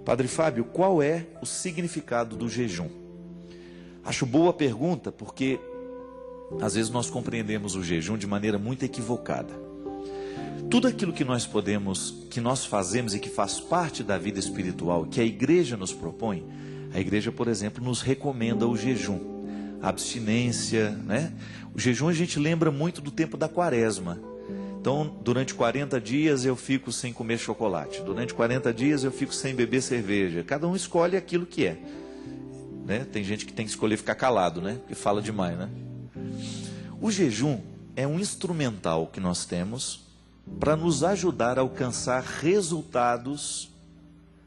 Padre Fábio, qual é o significado do jejum? Acho boa a pergunta, porque às vezes nós compreendemos o jejum de maneira muito equivocada. Tudo aquilo que nós fazemos e que faz parte da vida espiritual, que a igreja nos propõe, a igreja, por exemplo, nos recomenda o jejum, a abstinência, né? O jejum a gente lembra muito do tempo da quaresma. Então, durante 40 dias eu fico sem comer chocolate, durante 40 dias eu fico sem beber cerveja. Cada um escolhe aquilo que é, né? Tem gente que tem que escolher ficar calado, né? Porque fala demais, né? O jejum é um instrumental que nós temos para nos ajudar a alcançar resultados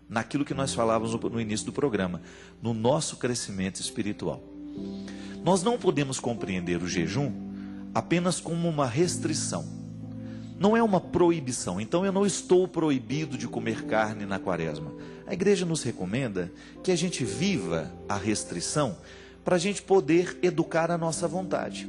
naquilo que nós falávamos no início do programa, no nosso crescimento espiritual. Nós não podemos compreender o jejum apenas como uma restrição. Não é uma proibição. Então eu não estou proibido de comer carne na quaresma. A igreja nos recomenda que a gente viva a restrição para a gente poder educar a nossa vontade.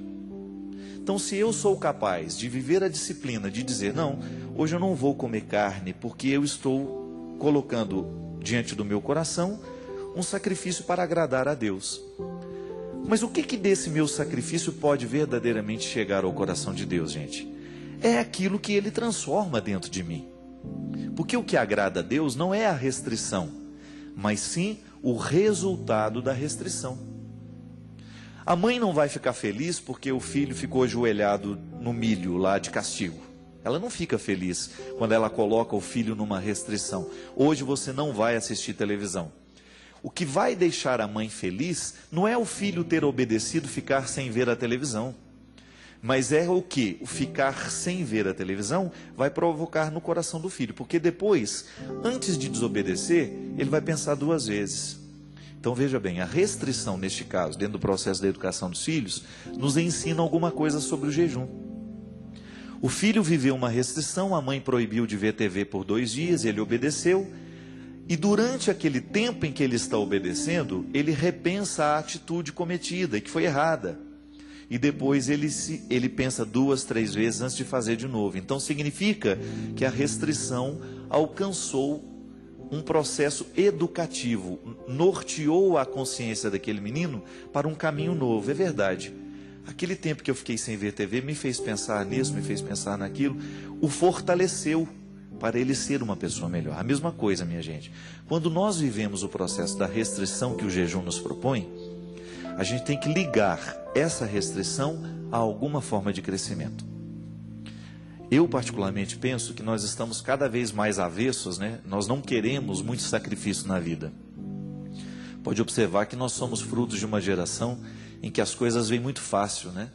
Então, se eu sou capaz de viver a disciplina de dizer, não, hoje eu não vou comer carne porque eu estou colocando diante do meu coração um sacrifício para agradar a Deus. Mas o que desse meu sacrifício pode verdadeiramente chegar ao coração de Deus, gente? É aquilo que Ele transforma dentro de mim. Porque o que agrada a Deus não é a restrição, mas sim o resultado da restrição. A mãe não vai ficar feliz porque o filho ficou ajoelhado no milho lá de castigo. Ela não fica feliz quando ela coloca o filho numa restrição. Hoje você não vai assistir televisão. O que vai deixar a mãe feliz não é o filho ter obedecido, ficar sem ver a televisão. Mas é o que? O ficar sem ver a televisão vai provocar no coração do filho. Porque depois, antes de desobedecer, ele vai pensar duas vezes. Então veja bem, a restrição neste caso, dentro do processo da educação dos filhos, nos ensina alguma coisa sobre o jejum. O filho viveu uma restrição, a mãe proibiu de ver TV por 2 dias, ele obedeceu. E durante aquele tempo em que ele está obedecendo, ele repensa a atitude cometida, que foi errada. E depois ele pensa 2, 3 vezes antes de fazer de novo. Então significa que a restrição alcançou um processo educativo, norteou a consciência daquele menino para um caminho novo. É verdade. Aquele tempo que eu fiquei sem ver TV me fez pensar nisso, me fez pensar naquilo, o fortaleceu para ele ser uma pessoa melhor. A mesma coisa, minha gente. Quando nós vivemos o processo da restrição que o jejum nos propõe, a gente tem que ligar essa restrição a alguma forma de crescimento. Eu particularmente penso que nós estamos cada vez mais avessos, né? Nós não queremos muito sacrifício na vida. Pode observar que nós somos frutos de uma geração em que as coisas vêm muito fácil, né?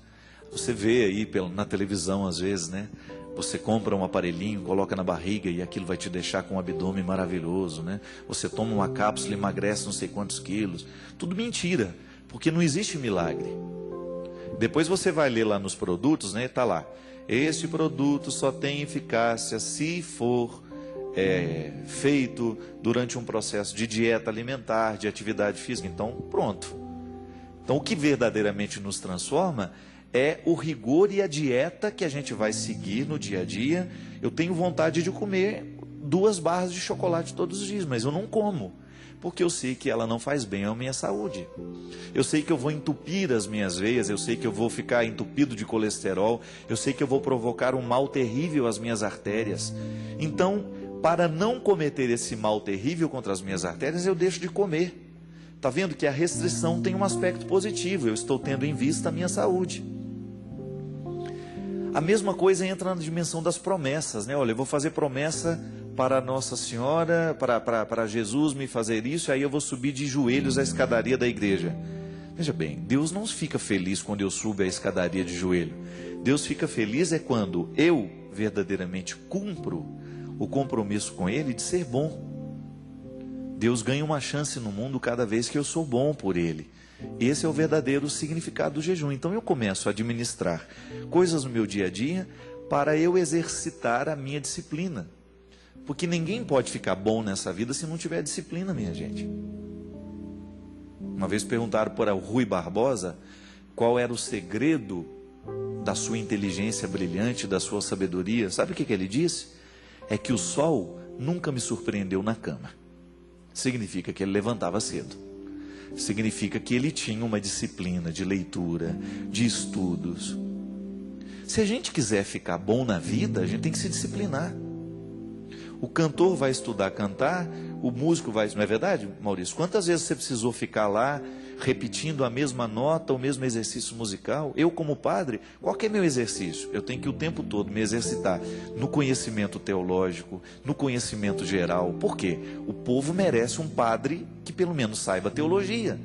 Você vê aí na televisão às vezes, né? Você compra um aparelhinho, coloca na barriga e aquilo vai te deixar com um abdômen maravilhoso, né? Você toma uma cápsula e emagrece não sei quantos quilos. Tudo mentira, porque não existe milagre. Depois você vai ler lá nos produtos, né? Tá lá. Este produto só tem eficácia se for feito durante um processo de dieta alimentar, de atividade física. Então, pronto. Então, o que verdadeiramente nos transforma é o rigor e a dieta que a gente vai seguir no dia a dia. Eu tenho vontade de comer 2 barras de chocolate todos os dias, mas eu não como, porque eu sei que ela não faz bem à minha saúde. Eu sei que eu vou entupir as minhas veias, eu sei que eu vou ficar entupido de colesterol, eu sei que eu vou provocar um mal terrível às minhas artérias. Então, para não cometer esse mal terrível contra as minhas artérias, eu deixo de comer. Está vendo que a restrição tem um aspecto positivo, eu estou tendo em vista a minha saúde. A mesma coisa entra na dimensão das promessas, né? Olha, eu vou fazer promessa para Nossa Senhora, para Jesus me fazer isso, aí eu vou subir de joelhos a escadaria da igreja. Veja bem, Deus não fica feliz quando eu subo a escadaria de joelho. Deus fica feliz quando eu verdadeiramente cumpro o compromisso com Ele de ser bom. Deus ganha uma chance no mundo cada vez que eu sou bom por Ele. Esse é o verdadeiro significado do jejum. Então eu começo a administrar coisas no meu dia a dia para eu exercitar a minha disciplina. Porque ninguém pode ficar bom nessa vida se não tiver disciplina, minha gente. Uma vez perguntaram para o Rui Barbosa qual era o segredo da sua inteligência brilhante, da sua sabedoria. Sabe o que ele disse? É que o sol nunca me surpreendeu na cama. significa que ele levantava cedo. Significa que ele tinha uma disciplina de leitura, de estudos. Se a gente quiser ficar bom na vida, a gente tem que se disciplinar. O cantor vai estudar cantar, o músico vai... Não é verdade, Maurício? Quantas vezes você precisou ficar lá repetindo a mesma nota, o mesmo exercício musical? Eu, como padre, qual que é meu exercício? Eu tenho que o tempo todo me exercitar no conhecimento teológico, no conhecimento geral. Por quê? O povo merece um padre que pelo menos saiba teologia.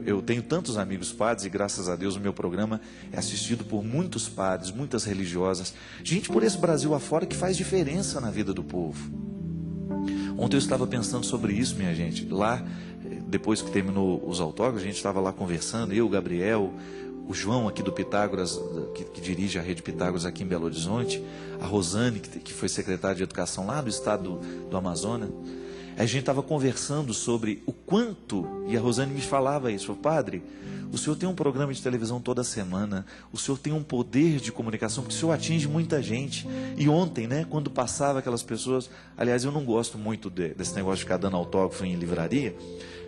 Eu tenho tantos amigos padres e graças a Deus o meu programa é assistido por muitos padres, muitas religiosas, gente por esse Brasil afora que faz diferença na vida do povo. Ontem eu estava pensando sobre isso, minha gente, lá, depois que terminou os autógrafos, a gente estava lá conversando, eu, o Gabriel, o João aqui do Pitágoras, que dirige a Rede Pitágoras aqui em Belo Horizonte, a Rosane, que foi secretária de Educação lá do estado do Amazonas. A gente estava conversando sobre o quanto, e a Rosane me falava isso, falou, padre, o senhor tem um programa de televisão toda semana, o senhor tem um poder de comunicação, porque o senhor atinge muita gente. E ontem, né, quando passava aquelas pessoas, aliás, eu não gosto muito desse negócio de ficar dando autógrafo em livraria,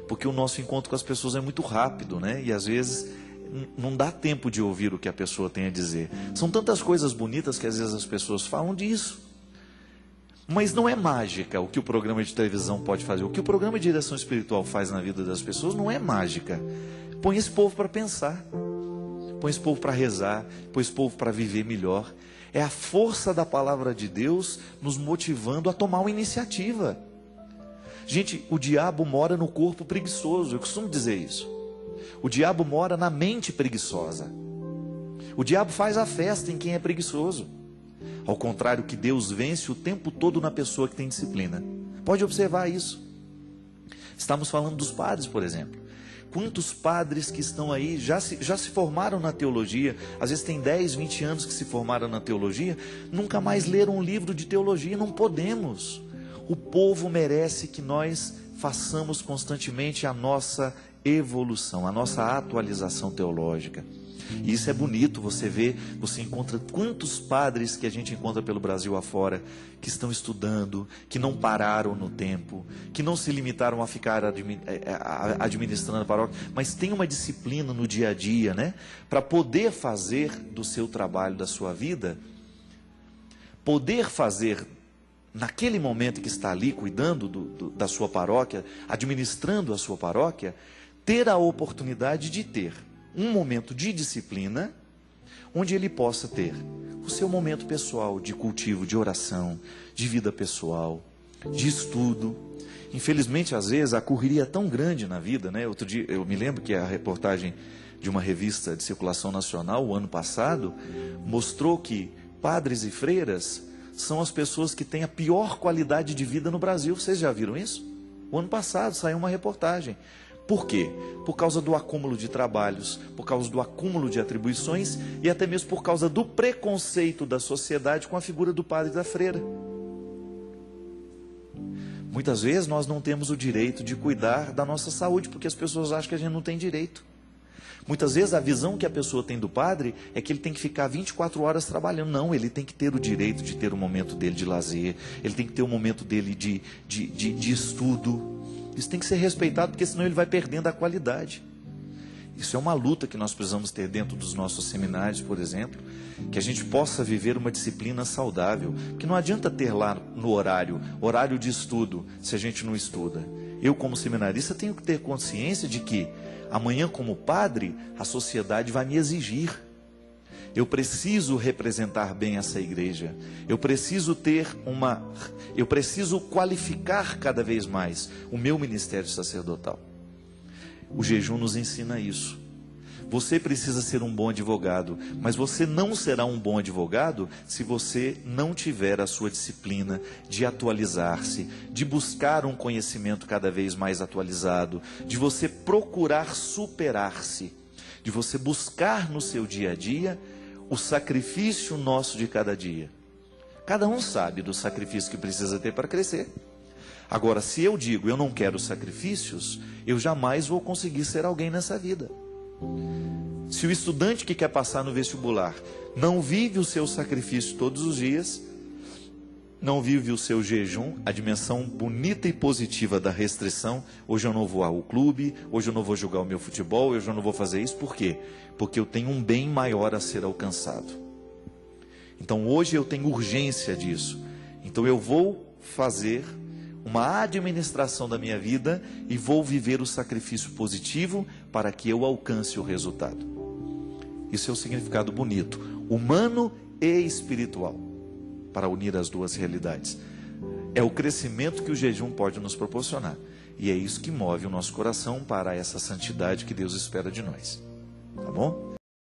porque o nosso encontro com as pessoas é muito rápido, né, e às vezes não dá tempo de ouvir o que a pessoa tem a dizer. São tantas coisas bonitas que às vezes as pessoas falam disso. Mas não é mágica o que o programa de televisão pode fazer. O que o programa de direção espiritual faz na vida das pessoas não é mágica. Põe esse povo para pensar, põe esse povo para rezar, põe esse povo para viver melhor. É a força da palavra de Deus nos motivando a tomar uma iniciativa. Gente, o diabo mora no corpo preguiçoso, eu costumo dizer isso. O diabo mora na mente preguiçosa. O diabo faz a festa em quem é preguiçoso. Ao contrário que Deus vence o tempo todo na pessoa que tem disciplina. Pode observar isso. Estamos falando dos padres, por exemplo. Quantos padres que estão aí já se formaram na teologia, às vezes tem 10, 20 anos que se formaram na teologia, nunca mais leram um livro de teologia, não podemos. O povo merece que nós façamos constantemente a nossa evolução, a nossa atualização teológica. E isso é bonito, você vê, você encontra quantos padres que a gente encontra pelo Brasil afora, que estão estudando, que não pararam no tempo, que não se limitaram a ficar administrando a paróquia, mas tem uma disciplina no dia a dia, né? Para poder fazer do seu trabalho, da sua vida, poder fazer naquele momento que está ali cuidando da sua paróquia, administrando a sua paróquia, ter a oportunidade de ter um momento de disciplina, onde ele possa ter o seu momento pessoal de cultivo, de oração, de vida pessoal, de estudo. Infelizmente, às vezes, a correria é tão grande na vida, né? Outro dia, eu me lembro que a reportagem de uma revista de circulação nacional, o ano passado, mostrou que padres e freiras são as pessoas que têm a pior qualidade de vida no Brasil. Vocês já viram isso? O ano passado saiu uma reportagem. Por quê? Por causa do acúmulo de trabalhos, por causa do acúmulo de atribuições e até mesmo por causa do preconceito da sociedade com a figura do padre e da freira. Muitas vezes nós não temos o direito de cuidar da nossa saúde, porque as pessoas acham que a gente não tem direito. Muitas vezes a visão que a pessoa tem do padre é que ele tem que ficar 24 horas trabalhando. Não, ele tem que ter o direito de ter o momento dele de lazer, ele tem que ter o momento dele de estudo. Isso tem que ser respeitado, porque senão ele vai perdendo a qualidade. Isso é uma luta que nós precisamos ter dentro dos nossos seminários, por exemplo, que a gente possa viver uma disciplina saudável, que não adianta ter lá no horário de estudo, se a gente não estuda. Eu, como seminarista, tenho que ter consciência de que amanhã, como padre, a sociedade vai me exigir. Eu preciso representar bem essa igreja. Eu preciso qualificar cada vez mais o meu ministério sacerdotal. O jejum nos ensina isso. Você precisa ser um bom advogado, mas você não será um bom advogado se você não tiver a sua disciplina de atualizar-se, de buscar um conhecimento cada vez mais atualizado, de você procurar superar-se, de você buscar no seu dia a dia o sacrifício nosso de cada dia. Cada um sabe do sacrifício que precisa ter para crescer. Agora, se eu digo, eu não quero sacrifícios, eu jamais vou conseguir ser alguém nessa vida. Se o estudante que quer passar no vestibular não vive o seu sacrifício todos os dias, não vive o seu jejum, a dimensão bonita e positiva da restrição. Hoje eu não vou ao clube, hoje eu não vou jogar o meu futebol, hoje eu não vou fazer isso. Por quê? Porque eu tenho um bem maior a ser alcançado. Então hoje eu tenho urgência disso. Então eu vou fazer uma administração da minha vida e vou viver o sacrifício positivo para que eu alcance o resultado. Isso é o significado bonito, humano e espiritual, para unir as duas realidades. É o crescimento que o jejum pode nos proporcionar. E é isso que move o nosso coração para essa santidade que Deus espera de nós. Tá bom?